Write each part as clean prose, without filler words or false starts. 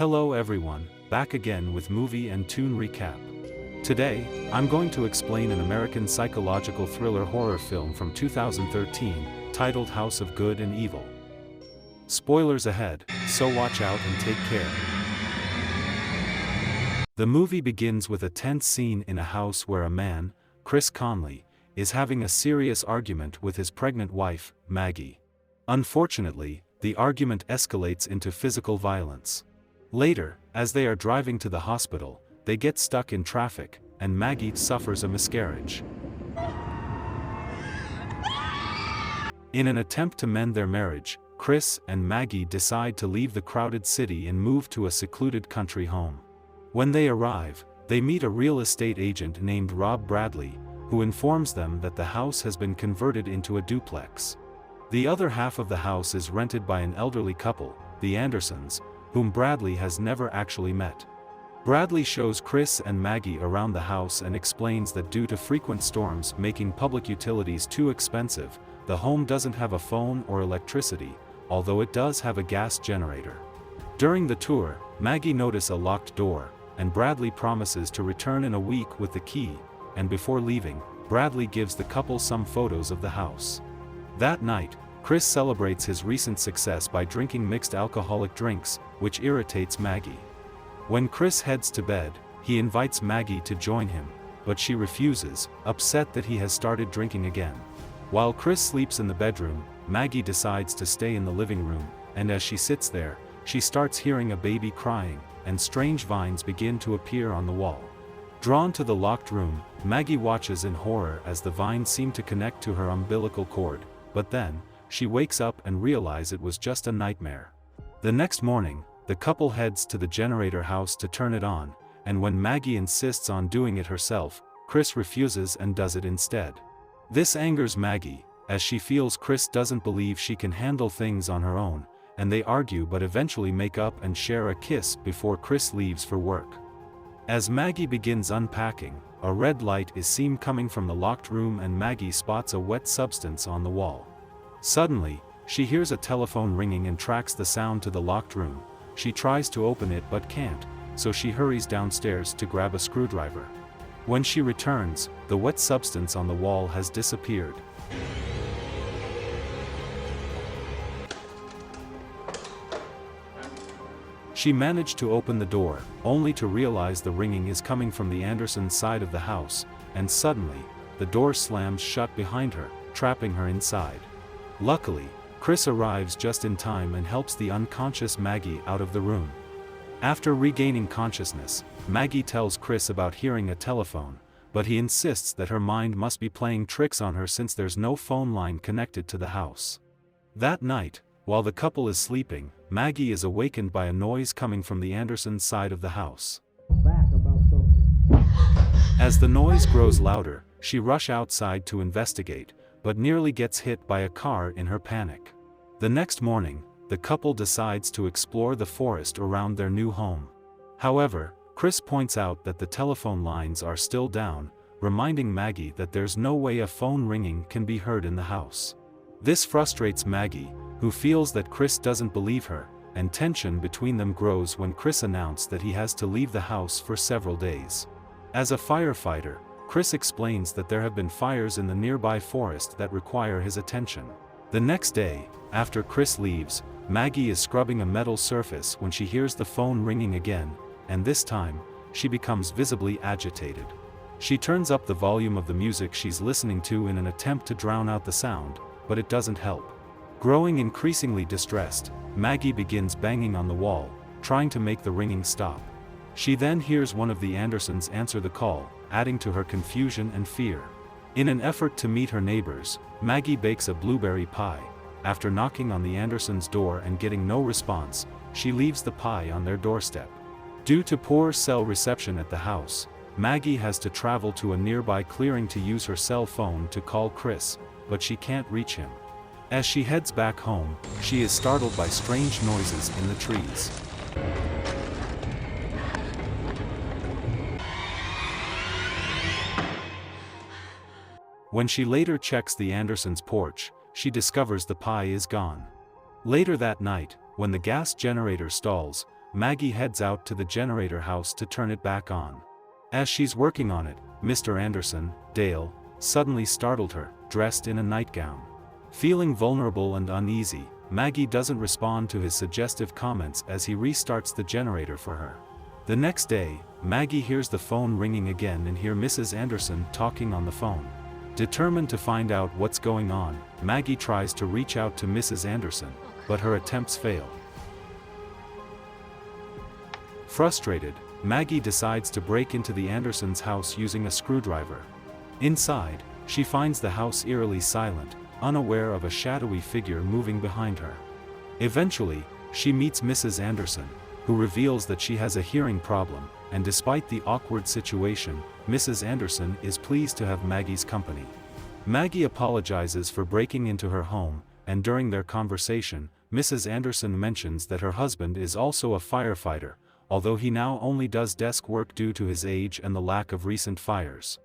Hello everyone, back again with movie and tune recap. Today, I'm going to explain an American psychological thriller horror film from 2013, titled House of Good and Evil. Spoilers ahead, so watch out and take care. The movie begins with a tense scene in a house where a man, Chris Conley, is having a serious argument with his pregnant wife, Maggie. Unfortunately, the argument escalates into physical violence. Later, as they are driving to the hospital, they get stuck in traffic, and Maggie suffers a miscarriage. In an attempt to mend their marriage, Chris and Maggie decide to leave the crowded city and move to a secluded country home. When they arrive, they meet a real estate agent named Rob Bradley, who informs them that the house has been converted into a duplex. The other half of the house is rented by an elderly couple, the Andersons, whom Bradley has never actually met. Bradley shows Chris and Maggie around the house and explains that due to frequent storms making public utilities too expensive, the home doesn't have a phone or electricity, although it does have a gas generator. During the tour, Maggie notices a locked door, and Bradley promises to return in a week with the key, and before leaving, Bradley gives the couple some photos of the house. That night, Chris celebrates his recent success by drinking mixed alcoholic drinks, which irritates Maggie. When Chris heads to bed, he invites Maggie to join him, but she refuses, upset that he has started drinking again. While Chris sleeps in the bedroom, Maggie decides to stay in the living room, and as she sits there, she starts hearing a baby crying, and strange vines begin to appear on the wall. Drawn to the locked room, Maggie watches in horror as the vines seem to connect to her umbilical cord, but then, she wakes up and realizes it was just a nightmare. The next morning, the couple heads to the generator house to turn it on, and when Maggie insists on doing it herself, Chris refuses and does it instead. This angers Maggie, as she feels Chris doesn't believe she can handle things on her own, and they argue but eventually make up and share a kiss before Chris leaves for work. As Maggie begins unpacking, a red light is seen coming from the locked room and Maggie spots a wet substance on the wall. Suddenly, she hears a telephone ringing and tracks the sound to the locked room. She tries to open it but can't, so she hurries downstairs to grab a screwdriver. When she returns, the wet substance on the wall has disappeared. She managed to open the door, only to realize the ringing is coming from the Anderson side of the house, and suddenly, the door slams shut behind her, trapping her inside. Luckily, Chris arrives just in time and helps the unconscious Maggie out of the room. After regaining consciousness, Maggie tells Chris about hearing a telephone, but he insists that her mind must be playing tricks on her since there's no phone line connected to the house. That night, while the couple is sleeping, Maggie is awakened by a noise coming from the Anderson side of the house. As the noise grows louder, she rushes outside to investigate, but nearly gets hit by a car in her panic. The next morning, the couple decides to explore the forest around their new home. However, Chris points out that the telephone lines are still down, reminding Maggie that there's no way a phone ringing can be heard in the house. This frustrates Maggie, who feels that Chris doesn't believe her, and tension between them grows when Chris announces that he has to leave the house for several days. As a firefighter, Chris explains that there have been fires in the nearby forest that require his attention. The next day, after Chris leaves, Maggie is scrubbing a metal surface when she hears the phone ringing again, and this time, she becomes visibly agitated. She turns up the volume of the music she's listening to in an attempt to drown out the sound, but it doesn't help. Growing increasingly distressed, Maggie begins banging on the wall, trying to make the ringing stop. She then hears one of the Andersons answer the call, adding to her confusion and fear. In an effort to meet her neighbors, Maggie bakes a blueberry pie. After knocking on the Andersons' door and getting no response, she leaves the pie on their doorstep. Due to poor cell reception at the house, Maggie has to travel to a nearby clearing to use her cell phone to call Chris, but she can't reach him. As she heads back home, she is startled by strange noises in the trees. When she later checks the Andersons' porch, she discovers the pie is gone. Later that night, when the gas generator stalls, Maggie heads out to the generator house to turn it back on. As she's working on it, Mr. Anderson, Dale, suddenly startled her, dressed in a nightgown. Feeling vulnerable and uneasy, Maggie doesn't respond to his suggestive comments as he restarts the generator for her. The next day, Maggie hears the phone ringing again and hears Mrs. Anderson talking on the phone. Determined to find out what's going on, Maggie tries to reach out to Mrs. Anderson, but her attempts fail. Frustrated, Maggie decides to break into the Andersons' house using a screwdriver. Inside, she finds the house eerily silent, unaware of a shadowy figure moving behind her. Eventually, she meets Mrs. Anderson, who reveals that she has a hearing problem, and despite the awkward situation, Mrs. Anderson is pleased to have Maggie's company. Maggie apologizes for breaking into her home, and during their conversation, Mrs. Anderson mentions that her husband is also a firefighter, although he now only does desk work due to his age and the lack of recent fires.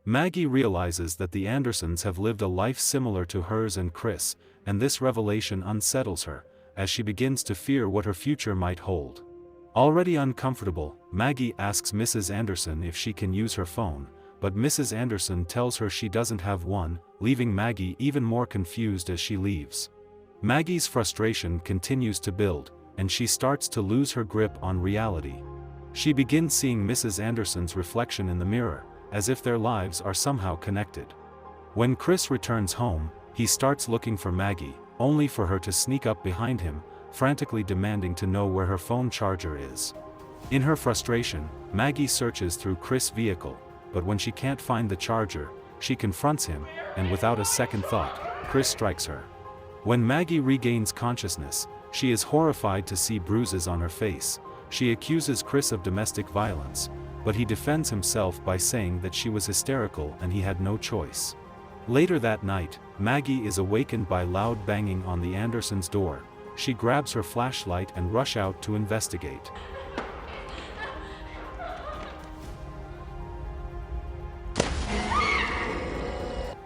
Maggie realizes that the Andersons have lived a life similar to hers and Chris, and this revelation unsettles her, as she begins to fear what her future might hold. Already uncomfortable, Maggie asks Mrs. Anderson if she can use her phone, but Mrs. Anderson tells her she doesn't have one, leaving Maggie even more confused as she leaves. Maggie's frustration continues to build, and she starts to lose her grip on reality. She begins seeing Mrs. Anderson's reflection in the mirror, as if their lives are somehow connected. When Chris returns home, he starts looking for Maggie, only for her to sneak up behind him, frantically demanding to know where her phone charger is. In her frustration, Maggie searches through Chris' vehicle, but when she can't find the charger, she confronts him, and without a second thought, Chris strikes her. When Maggie regains consciousness, she is horrified to see bruises on her face. She accuses Chris of domestic violence, but he defends himself by saying that she was hysterical and he had no choice. Later that night, Maggie is awakened by loud banging on the Andersons' door. She grabs her flashlight and rushes out to investigate.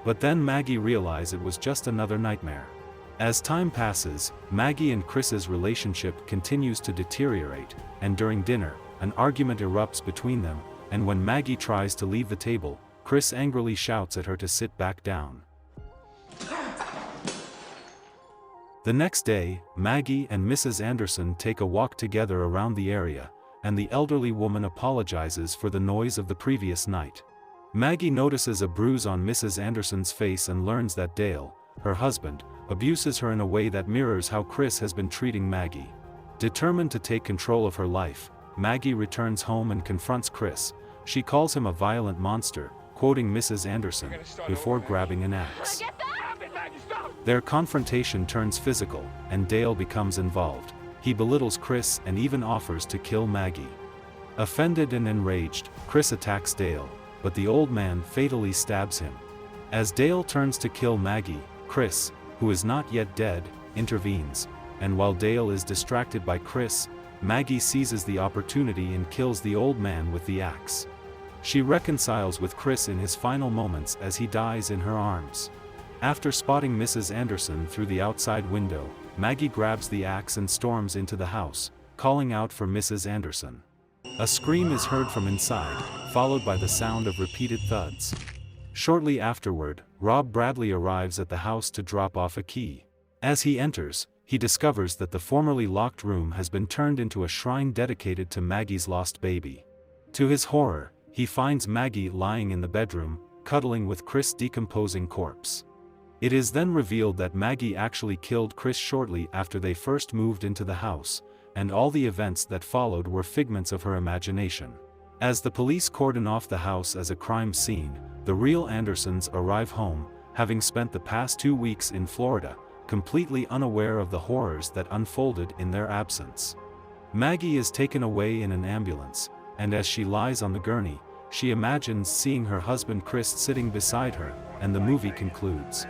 But then Maggie realizes it was just another nightmare. As time passes, Maggie and Chris's relationship continues to deteriorate, and during dinner, an argument erupts between them, and when Maggie tries to leave the table, Chris angrily shouts at her to sit back down. The next day, Maggie and Mrs. Anderson take a walk together around the area, and the elderly woman apologizes for the noise of the previous night. Maggie notices a bruise on Mrs. Anderson's face and learns that Dale, her husband, abuses her in a way that mirrors how Chris has been treating Maggie. Determined to take control of her life, Maggie returns home and confronts Chris. She calls him a violent monster, quoting Mrs. Anderson, before grabbing an axe. Their confrontation turns physical, and Dale becomes involved. He belittles Chris and even offers to kill Maggie. Offended and enraged, Chris attacks Dale, but the old man fatally stabs him. As Dale turns to kill Maggie, Chris, who is not yet dead, intervenes, and while Dale is distracted by Chris, Maggie seizes the opportunity and kills the old man with the axe. She reconciles with Chris in his final moments as he dies in her arms. After spotting Mrs. Anderson through the outside window, Maggie grabs the axe and storms into the house, calling out for Mrs. Anderson. A scream is heard from inside, followed by the sound of repeated thuds. Shortly afterward, Rob Bradley arrives at the house to drop off a key. As he enters, he discovers that the formerly locked room has been turned into a shrine dedicated to Maggie's lost baby. To his horror, he finds Maggie lying in the bedroom, cuddling with Chris' decomposing corpse. It is then revealed that Maggie actually killed Chris shortly after they first moved into the house, and all the events that followed were figments of her imagination. As the police cordon off the house as a crime scene, the real Andersons arrive home, having spent the past 2 weeks in Florida, completely unaware of the horrors that unfolded in their absence. Maggie is taken away in an ambulance, and as she lies on the gurney, she imagines seeing her husband Chris sitting beside her, and the movie concludes.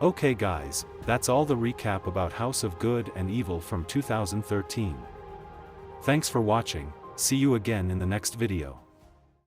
Okay guys, that's all the recap about House of Good and Evil from 2013. Thanks for watching, see you again in the next video.